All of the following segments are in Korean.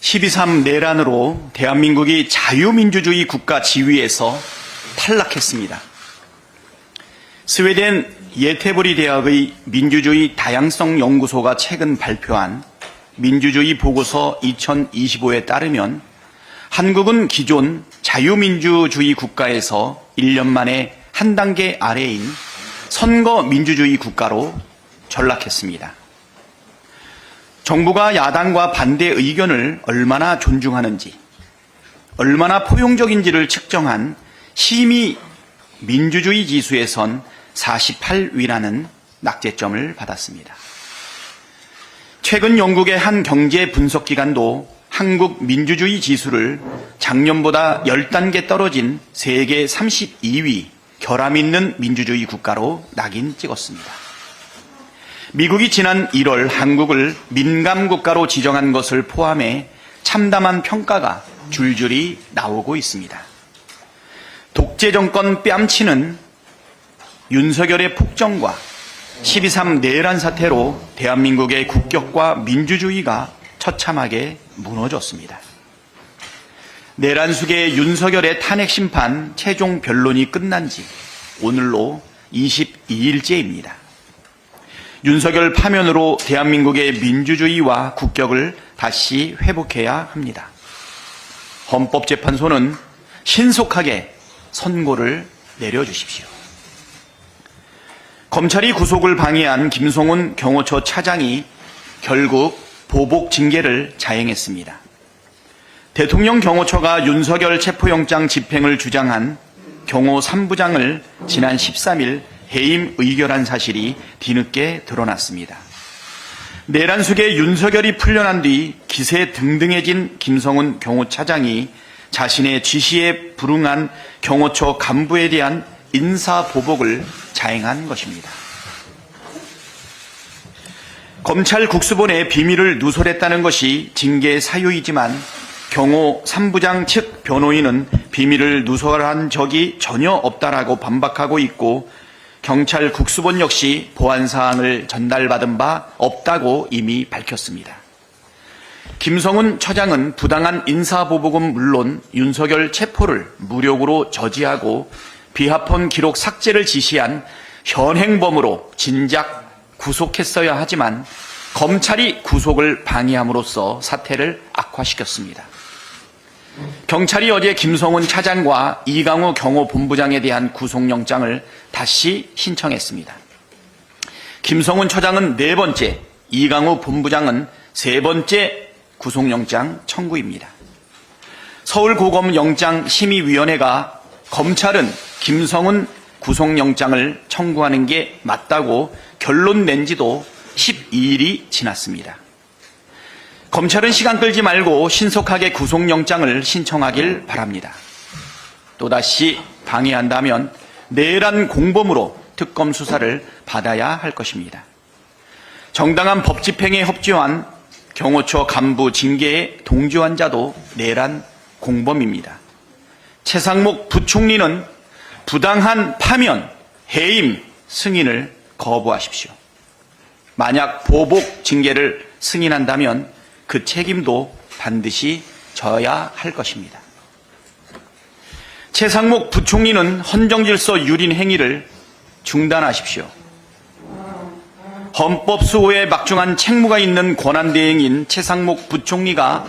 12.3 내란으로 대한민국이 자유민주주의 국가 지위에서 탈락했습니다. 스웨덴 예테보리 대학의 민주주의 다양성 연구소가 최근 발표한 민주주의 보고서 2025에 따르면 한국은 기존 자유민주주의 국가에서 1년 만에 한 단계 아래인 선거 민주주의 국가로 전락했습니다. 정부가 야당과 반대 의견을 얼마나 존중하는지, 얼마나 포용적인지를 측정한 심의 민주주의 지수에선 48위라는 낙제점을 받았습니다. 최근 영국의 한 경제 분석기관도 한국 민주주의 지수를 작년보다 10단계 떨어진 세계 32위 결함 있는 민주주의 국가로 낙인 찍었습니다. 미국이 지난 1월 한국을 민감국가로 지정한 것을 포함해 참담한 평가가 줄줄이 나오고 있습니다. 독재 정권 뺨치는 윤석열의 폭정과 12.3 내란 사태로 대한민국의 국격과 민주주의가 처참하게 무너졌습니다. 내란 수계 윤석열의 탄핵 심판 최종 변론이 끝난 지 오늘로 22일째입니다. 윤석열 파면으로 대한민국의 민주주의와 국격을 다시 회복해야 합니다. 헌법재판소는 신속하게 선고를 내려주십시오. 검찰이 구속을 방해한 김성훈 경호처 차장이 결국 보복 징계를 자행했습니다. 대통령 경호처가 윤석열 체포영장 집행을 주장한 경호 3부장을 지난 13일 해임 의결한 사실이 뒤늦게 드러났습니다. 내란 속에 윤석열이 풀려난 뒤 기세 등등해진 김성훈 경호차장이 자신의 지시에 불응한 경호처 간부에 대한 인사보복을 자행한 것입니다. 검찰 국수본에 비밀을 누설했다는 것이 징계 사유이지만 경호 3부장 측 변호인은 비밀을 누설한 적이 전혀 없다라고 반박하고 있고 경찰 국수본 역시 보안사항을 전달받은 바 없다고 이미 밝혔습니다. 김성훈 처장은 부당한 인사보복은 물론 윤석열 체포를 무력으로 저지하고 비합헌 기록 삭제를 지시한 현행범으로 진작 구속했어야 하지만 검찰이 구속을 방해함으로써 사태를 악화시켰습니다. 경찰이 어제 김성훈 차장과 이강우 경호본부장에 대한 구속영장을 다시 신청했습니다. 김성훈 처장은 4번째, 이강우 본부장은 3번째 구속영장 청구입니다. 서울고검영장심의위원회가 검찰은 김성훈 구속영장을 청구하는 게 맞다고 결론 낸 지도 12일이 지났습니다. 검찰은 시간 끌지 말고 신속하게 구속영장을 신청하길 바랍니다. 또다시 방해한다면 내란 공범으로 특검 수사를 받아야 할 것입니다. 정당한 법 집행에 협조한 경호처 간부 징계에 동조한 자도 내란 공범입니다. 최상목 부총리는 부당한 파면, 해임, 승인을 거부하십시오. 만약 보복 징계를 승인한다면 그 책임도 반드시 져야 할 것입니다. 최상목 부총리는 헌정질서 유린 행위를 중단하십시오. 헌법 수호에 막중한 책무가 있는 권한대행인 최상목 부총리가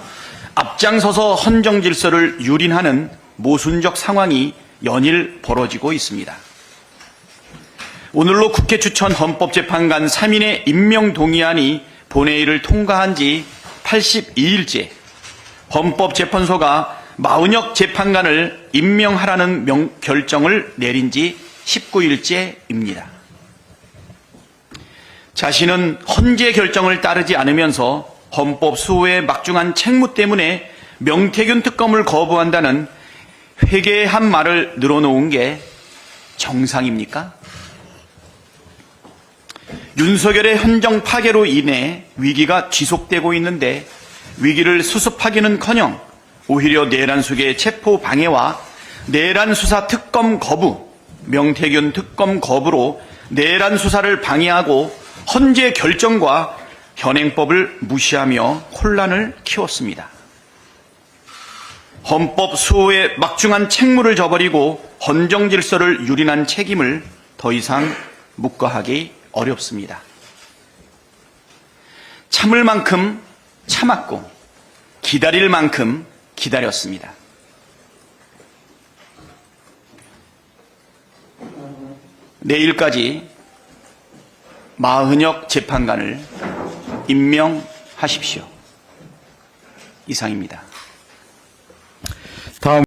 앞장서서 헌정질서를 유린하는 모순적 상황이 연일 벌어지고 있습니다. 오늘로 국회 추천 헌법재판관 3인의 임명 동의안이 본회의를 통과한 지 82일째, 헌법재판소가 마은혁 재판관을 임명하라는 결정을 내린 지 19일째입니다. 자신은 헌재 결정을 따르지 않으면서 헌법 수호에 막중한 책무 때문에 명태균 특검을 거부한다는 회개한 말을 늘어놓은 게 정상입니까? 윤석열의 헌정 파괴로 인해 위기가 지속되고 있는데 위기를 수습하기는커녕 오히려 내란 속의 체포 방해와 내란 수사 특검 거부, 명태균 특검 거부로 내란 수사를 방해하고 헌재 결정과 현행법을 무시하며 혼란을 키웠습니다. 헌법 수호에 막중한 책무를 져버리고 헌정 질서를 유린한 책임을 더 이상 묵과하기 어렵습니다. 참을 만큼 참았고 기다릴 만큼 기다렸습니다. 내일까지 마흔혁 재판관을 임명하십시오. 이상입니다.